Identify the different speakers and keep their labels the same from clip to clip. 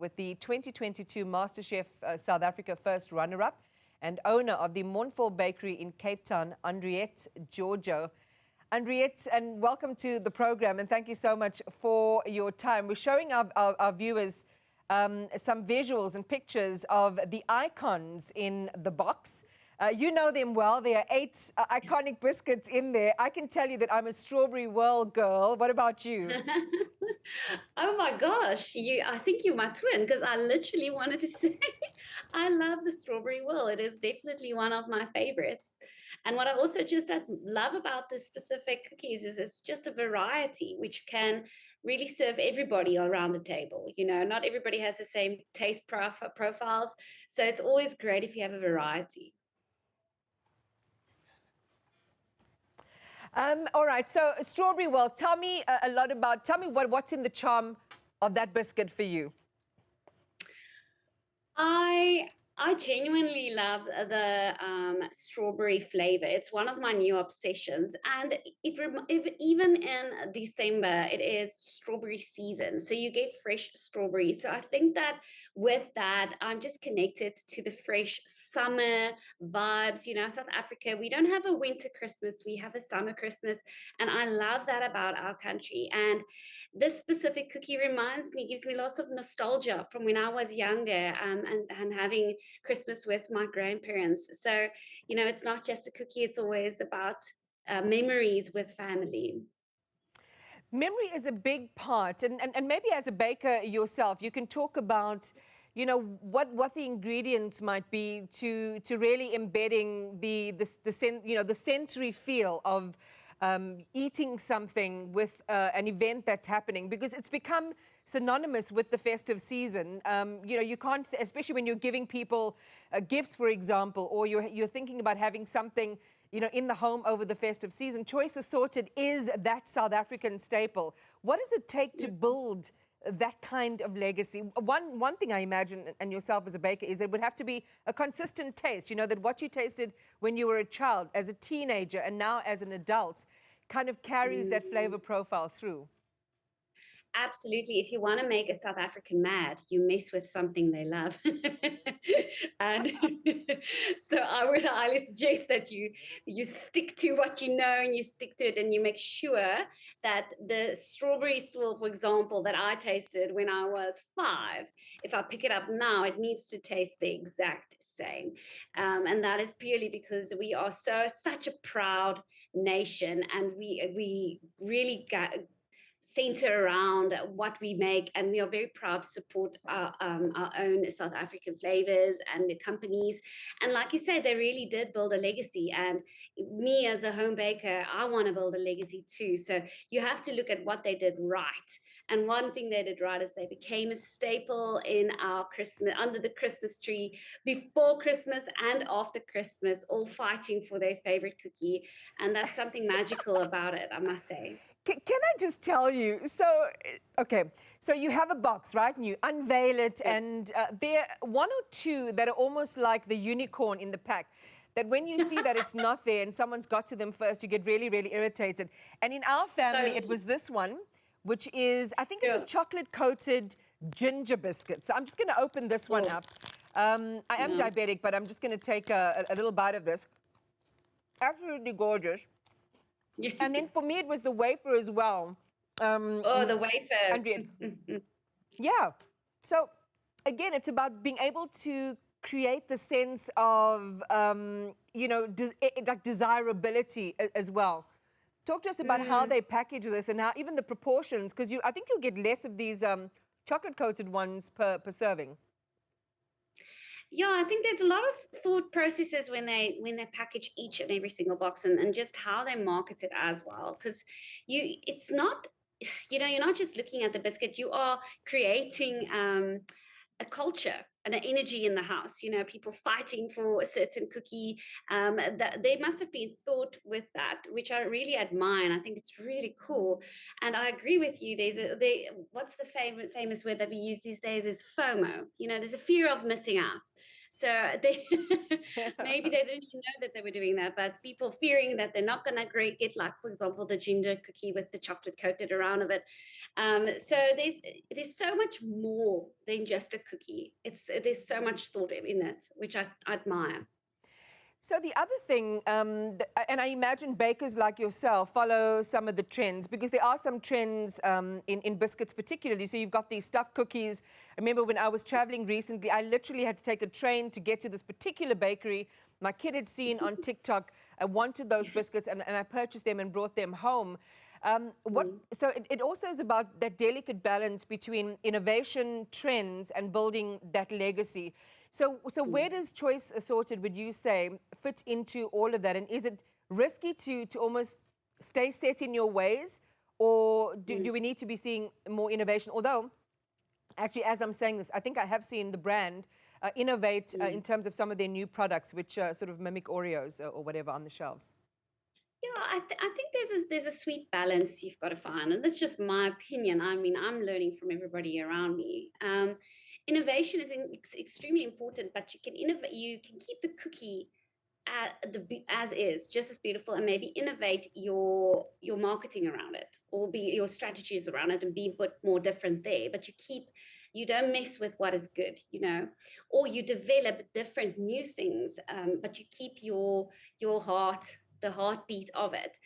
Speaker 1: with the 2022 MasterChef South Africa first runner-up and owner of the Mondvol Bakery in Cape Town, Andriette Georgiou. Andriette, and welcome to the program, and thank you so much for your time. We're showing our viewers some visuals and pictures of the icons in the box. You know them well. There are 8 iconic biscuits in there. I can tell you that I'm a Strawberry Whirl girl. What about you?
Speaker 2: Oh my gosh, I think you're my twin, because I literally wanted to say I love the Strawberry Whirl. It is definitely one of my favorites. And what I also just love about this specific cookies is it's just a variety which can really serve everybody around the table. You know, not everybody has the same taste profiles, so it's always great if you have a variety.
Speaker 1: All right, so Strawberry Whirl, tell me tell me what's in the charm of that biscuit for you.
Speaker 2: I genuinely love the strawberry flavor. It's one of my new obsessions, and even in December, it is strawberry season, so you get fresh strawberries. So I think that with that, I'm just connected to the fresh summer vibes. You know, South Africa, we don't have a winter Christmas, we have a summer Christmas, and I love that about our country. And this specific cookie gives me lots of nostalgia from when I was younger, and having Christmas with my grandparents. So, you know, it's not just a cookie, it's always about memories with family.
Speaker 1: Memory is a big part, and maybe as a baker yourself, you can talk about, you know, what the ingredients might be to really embedding the sensory feel of eating something with an event that's happening, because it's become synonymous with the festive season. You know, you can't, especially when you're giving people gifts, for example, or you're thinking about having something, you know, in the home over the festive season. Choice Assorted is that South African staple. What does it take to build that kind of legacy? One thing I imagine, and yourself as a baker, is that it would have to be a consistent taste. You know, that what you tasted when you were a child, as a teenager, and now as an adult, kind of carries that flavor profile through.
Speaker 2: Absolutely. If you want to make a South African mad, you mess with something they love. And so I would highly suggest that you stick to what you know, and you stick to it, and you make sure that the strawberry swirl, for example, that I tasted when I was 5, if I pick it up now, it needs to taste the exact same. And that is purely because we are such a proud nation, and we really center around what we make, and we are very proud to support our own South African flavors and the companies. And like you said, they really did build a legacy, and me as a home baker, I want to build a legacy too. So you have to look at what they did right. And one thing they did right is they became a staple in our Christmas, under the Christmas tree, before Christmas and after Christmas, all fighting for their favorite cookie. And that's something magical about it, I must say.
Speaker 1: Can I just tell you, so, okay, so you have a box, right? And you unveil it,
Speaker 2: Yeah.
Speaker 1: and there are 1 or 2 that are almost like the unicorn in the pack, that when you see that it's not there and someone's got to them first, you get really, really irritated. And in our family, it was this one, which is, I think it's a chocolate-coated ginger biscuit. So I'm just going to open this one up. I am diabetic, but I'm just going to take a little bite of this. Absolutely gorgeous. And then for me, it was the wafer as well.
Speaker 2: Oh, the wafer.
Speaker 1: Andriette. Yeah. So again, it's about being able to create the sense of, you know, like desirability as well. Talk to us about how they package this, and how even the proportions, because I think you'll get less of these chocolate-coated ones per serving.
Speaker 2: Yeah, I think there's a lot of thought processes when they package each and every single box, and just how they market it as well. Because it's not, you know, you're not just looking at the biscuit, you are creating a culture and an energy in the house. You know, people fighting for a certain cookie. That there must have been thought with that, which I really admire. And I think it's really cool. And I agree with you. What's the famous word that we use these days is FOMO. You know, there's a fear of missing out. So they maybe they didn't even know that they were doing that, but people fearing that they're not going to get, like, for example, the ginger cookie with the chocolate coated around of it. So there's so much more than just a cookie. There's so much thought in it, which I admire.
Speaker 1: So the other thing, and I imagine bakers like yourself follow some of the trends, because there are some trends in biscuits particularly. So you've got these stuffed cookies. I remember when I was traveling recently, I literally had to take a train to get to this particular bakery. My kid had seen on TikTok, I wanted those biscuits, and I purchased them and brought them home. So it also is about that delicate balance between innovation, trends, and building that legacy. So where does Choice Assorted, would you say, fit into all of that? And is it risky to almost stay set in your ways, or do we need to be seeing more innovation? Although, actually, as I'm saying this, I think I have seen the brand innovate in terms of some of their new products, which sort of mimic Oreos or whatever on the shelves.
Speaker 2: Yeah, I think there's a sweet balance you've got to find, and that's just my opinion. I mean, I'm learning from everybody around me. Innovation is extremely important, but you can innovate. You can keep the cookie as is, just as beautiful, and maybe innovate your marketing around it, or be your strategies around it, and be a bit more different there. But you don't mess with what is good, or you develop different new things, but you keep your heart, the heartbeat of it.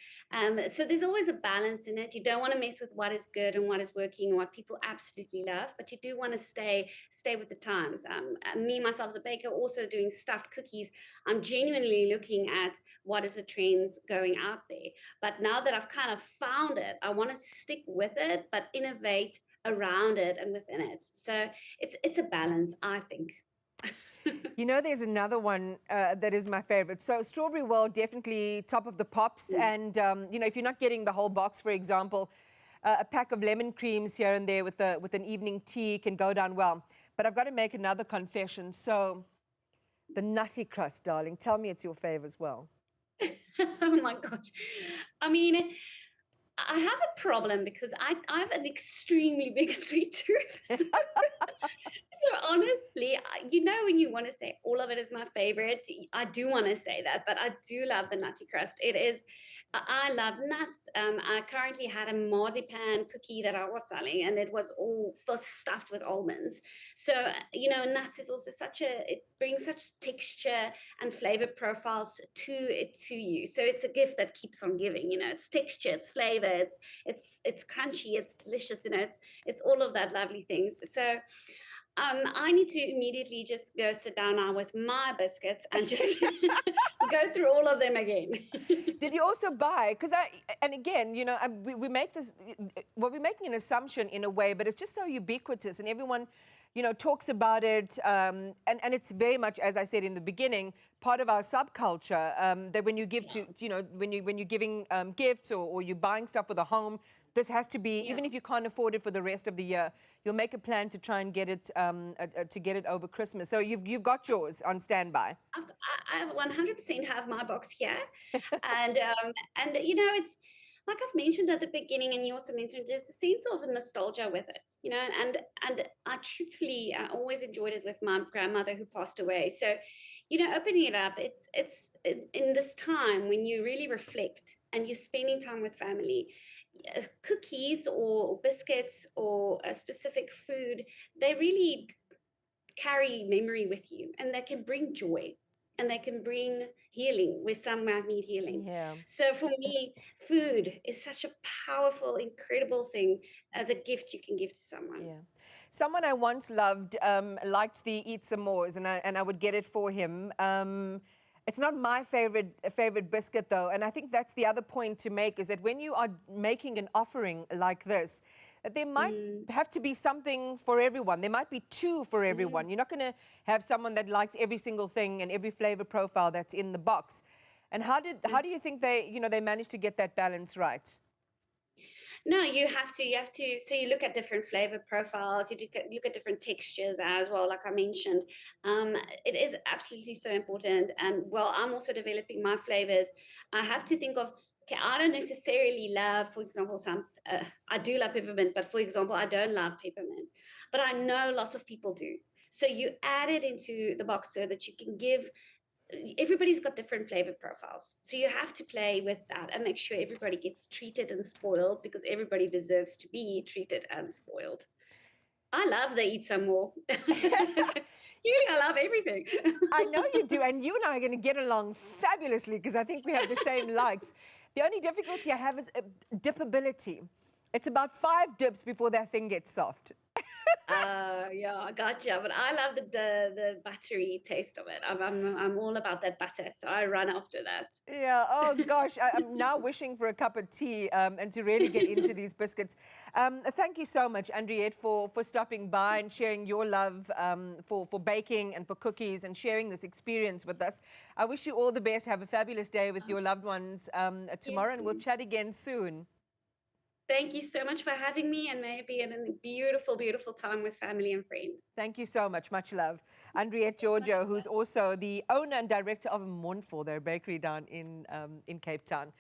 Speaker 2: So there's always a balance in it. You don't want to mess with what is good and what is working and what people absolutely love, but you do want to stay with the times. Me, myself, as a baker, also doing stuffed cookies, I'm genuinely looking at what is the trends going out there. But now that I've kind of found it, I want to stick with it, but innovate around it and within it. So it's a balance, I think.
Speaker 1: There's another one that is my favorite. So Strawberry World, definitely top of the pops. And, if you're not getting the whole box, for example, a pack of lemon creams here and there with an evening tea can go down well. But I've got to make another confession. So the nutty crust, darling, tell me it's your fave as well.
Speaker 2: Oh, my gosh. I mean, I have a problem because I have an extremely big sweet tooth. So honestly, when you want to say all of it is my favorite, I do want to say that, but I do love the nutty crust. I love nuts. I currently had a marzipan cookie that I was selling, and it was all stuffed with almonds. So, nuts is also it brings such texture and flavor profiles to you. So it's a gift that keeps on giving. It's texture, it's flavor, it's crunchy, it's delicious. It's all of that lovely things. So I need to immediately just go sit down now with my biscuits and just go through all of them again.
Speaker 1: Did you also buy, and again, we make this, well, we're making an assumption in a way, but it's just so ubiquitous, and everyone, talks about it, and it's very much, as I said in the beginning, part of our subculture, that when you give to, when you're giving gifts or you're buying stuff for the home, this has to be, even if you can't afford it for the rest of the year, you'll make a plan to try and get it over Christmas. So you've got yours on standby.
Speaker 2: I 100% have my box here, and it's like I've mentioned at the beginning, and you also mentioned, there's a sense of nostalgia with it, and I truthfully, I always enjoyed it with my grandmother who passed away. So, opening it up, it's in this time when you really reflect and you're spending time with family. Cookies or biscuits or a specific food, they really carry memory with you, and they can bring joy, and they can bring healing where some might need healing.
Speaker 1: Yeah.
Speaker 2: So for me, food is such a powerful, incredible thing as a gift you can give to someone.
Speaker 1: Yeah. Someone I once loved liked the Eat Some Mores, and I would get it for him. It's not my favorite biscuit, though, and I think that's the other point to make, is that when you are making an offering like this, that there might have to be something for everyone. There might be two for everyone. You're not going to have someone that likes every single thing and every flavor profile that's in the box. And how do you think they managed to get that balance right?
Speaker 2: No, you have to, so you look at different flavor profiles, look at different textures as well, like I mentioned. It is absolutely so important. And well, I'm also developing my flavors. I have to think of, okay, I don't necessarily love, for example, I do love peppermint, but for example, I don't love peppermint. But I know lots of people do. So you add it into the box so that you can give, everybody's got different flavor profiles. So you have to play with that and make sure everybody gets treated and spoiled, because everybody deserves to be treated and spoiled. I love they eat some more. I love everything.
Speaker 1: I know you do, and you and I are going to get along fabulously because I think we have the same likes. The only difficulty I have is dippability. It's about 5 dips before that thing gets soft.
Speaker 2: Yeah, I gotcha. But I love the buttery taste of it. I'm all about that butter, so I run after that.
Speaker 1: Yeah, oh gosh, I'm now wishing for a cup of tea and to really get into these biscuits. Thank you so much, Andriette, for stopping by and sharing your love for baking and for cookies and sharing this experience with us. I wish you all the best. Have a fabulous day with your loved ones tomorrow, and we'll chat again soon.
Speaker 2: Thank you so much for having me, and may it be a beautiful, beautiful time with family and friends.
Speaker 1: Thank you so much. Much love. Andriette Georgiou, who's also the owner and director of Mondvol Bakery down in Cape Town.